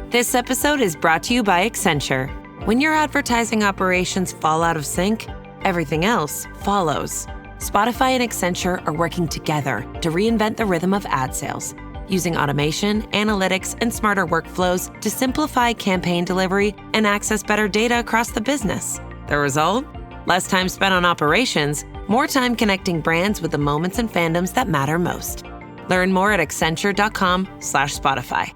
This episode is brought to you by Accenture. When your advertising operations fall out of sync, everything else follows. Spotify and Accenture are working together to reinvent the rhythm of ad sales, using automation, analytics, and smarter workflows to simplify campaign delivery and access better data across the business. The result? Less time spent on operations, more time connecting brands with the moments and fandoms that matter most. Learn more at accenture.com/Spotify.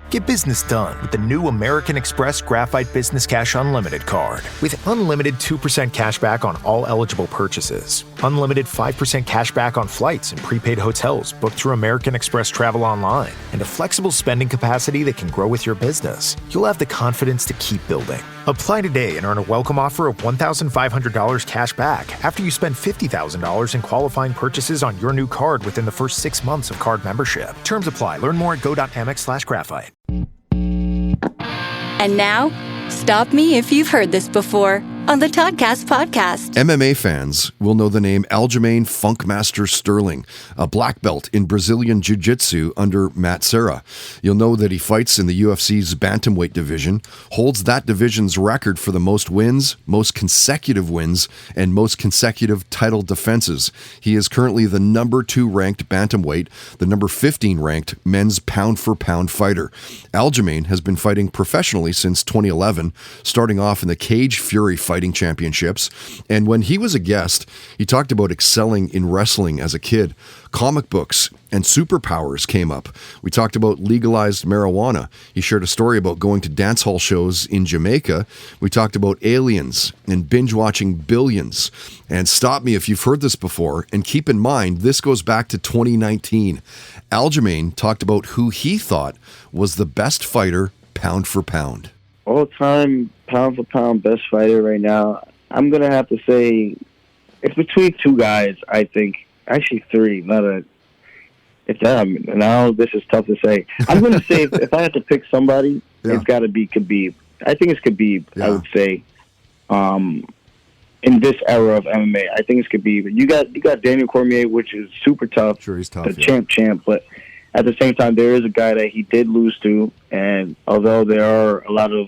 Get business done with the new American Express Graphite Business Cash Unlimited card. With unlimited 2% cash back on all eligible purchases, unlimited 5% cash back on flights and prepaid hotels booked through American Express Travel Online, and a flexible spending capacity that can grow with your business, you'll have the confidence to keep building. Apply today and earn a welcome offer of $1,500 cash back after you spend $50,000 in qualifying purchases on your new card within the first 6 months of card membership. Terms apply. Learn more at go.amex/graphite. And now, stop me if you've heard this before on the Toddcast podcast. MMA fans will know the name Aljamain Funkmaster Sterling, a black belt in Brazilian Jiu-Jitsu under Matt Serra. You'll know that he fights in the UFC's bantamweight division, holds that division's record for the most wins, most consecutive wins, and most consecutive title defenses. He is currently the number 2 ranked bantamweight, the number 15 ranked men's pound-for-pound fighter. Aljamain has been fighting professionally since 2011, starting off in the Cage Fury Fighting Championships. And when he was a guest, he talked about excelling in wrestling as a kid. Comic books and superpowers came up. We talked about legalized marijuana. He shared a story about going to dance hall shows in Jamaica. We talked about aliens and binge watching Billions. And stop me if you've heard this before. And keep in mind, this goes back to 2019. Aljamain talked about who he thought was the best fighter pound for pound. All-time pound-for-pound best fighter right now, I'm going to have to say it's between 2 guys, I think. Actually 3. Now this is tough to say. I'm going to say if I had to pick somebody, It's got to be Khabib. I think it's Khabib, I would say. In this era of MMA, I think it's Khabib. You got Daniel Cormier, which is super tough. Sure, he's tough. The champ, but at the same time, there is a guy that he did lose to, and although there are a lot of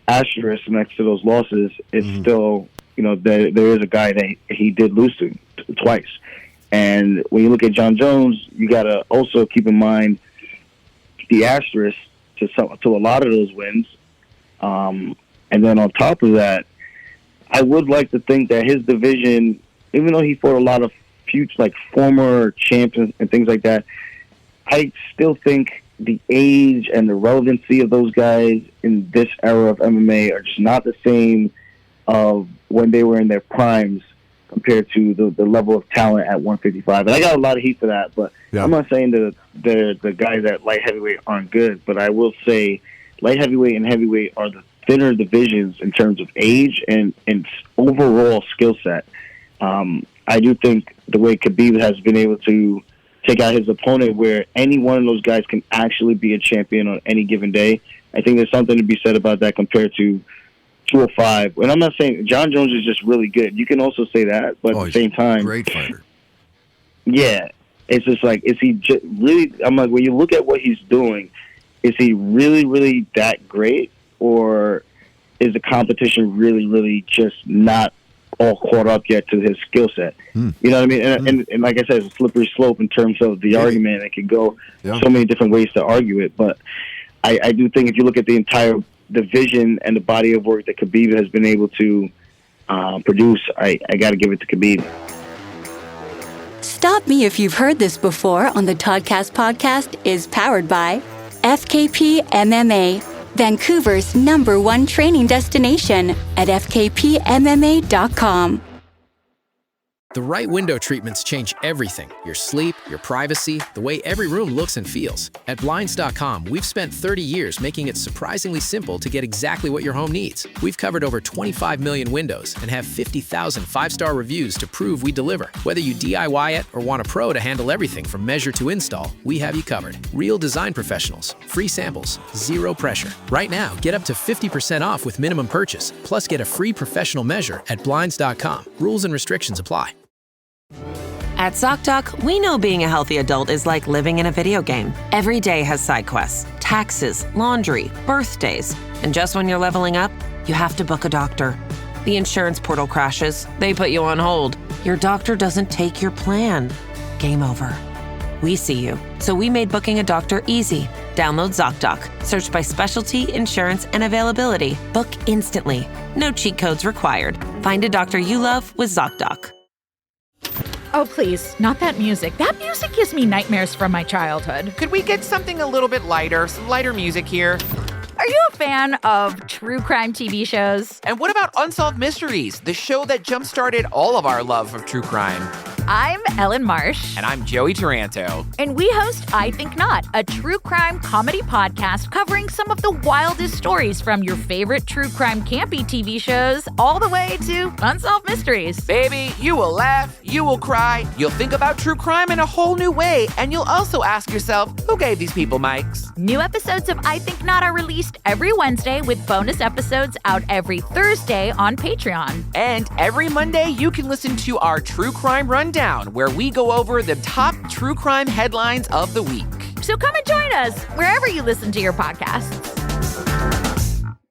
asterisks next to those losses, it's still, there is a guy that he did lose to twice. And when you look at John Jones, you got to also keep in mind the asterisk to a lot of those wins. And then on top of that, I would like to think that his division, even though he fought a lot of former champions and things like that, I still think the age and the relevancy of those guys in this era of MMA are just not the same of when they were in their primes compared to the level of talent at 155. And I got a lot of heat for that, but I'm not saying that the guys at light heavyweight aren't good, but I will say light heavyweight and heavyweight are the thinner divisions in terms of age and overall skill set. I do think the way Khabib has been able to take out his opponent where any one of those guys can actually be a champion on any given day, I think there's something to be said about that compared to 205. And I'm not saying John Jones is just really good. You can also say that, but at the same time, great fighter. Yeah, it's just like, is he just really? I'm like, when you look at what he's doing, is he really, really that great, or is the competition really, really just not all caught up yet to his skill set? You know what I mean? And like I said, it's a slippery slope in terms of the argument. It could go so many different ways to argue it, but I do think if you look at the entire division and the body of work that Khabib has been able to produce, I got to give it to Khabib. Stop Me If You've Heard This Before on the Toddcast podcast is powered by FKP MMA, Vancouver's #1 training destination at fkpmma.com. The right window treatments change everything. Your sleep, your privacy, the way every room looks and feels. At Blinds.com, we've spent 30 years making it surprisingly simple to get exactly what your home needs. We've covered over 25 million windows and have 50,000 five-star reviews to prove we deliver. Whether you DIY it or want a pro to handle everything from measure to install, we have you covered. Real design professionals, free samples, zero pressure. Right now, get up to 50% off with minimum purchase, plus get a free professional measure at Blinds.com. Rules and restrictions apply. At ZocDoc, we know being a healthy adult is like living in a video game. Every day has side quests, taxes, laundry, birthdays. And just when you're leveling up, you have to book a doctor. The insurance portal crashes. They put you on hold. Your doctor doesn't take your plan. Game over. We see you. So we made booking a doctor easy. Download ZocDoc. Search by specialty, insurance, and availability. Book instantly. No cheat codes required. Find a doctor you love with ZocDoc. Oh, please, not that music. That music gives me nightmares from my childhood. Could we get something a little bit lighter, some lighter music here? Are you a fan of true crime TV shows? And what about Unsolved Mysteries, the show that jump-started all of our love of true crime? I'm Ellen Marsh. And I'm Joey Taranto. And we host I Think Not, a true crime comedy podcast covering some of the wildest stories from your favorite true crime campy TV shows all the way to Unsolved Mysteries. Baby, you will laugh, you will cry, you'll think about true crime in a whole new way, and you'll also ask yourself, who gave these people mics? New episodes of I Think Not are released every Wednesday with bonus episodes out every Thursday on Patreon. And every Monday, you can listen to our True Crime Rundown, where we go over the top true crime headlines of the week. So come and join us wherever you listen to your podcasts.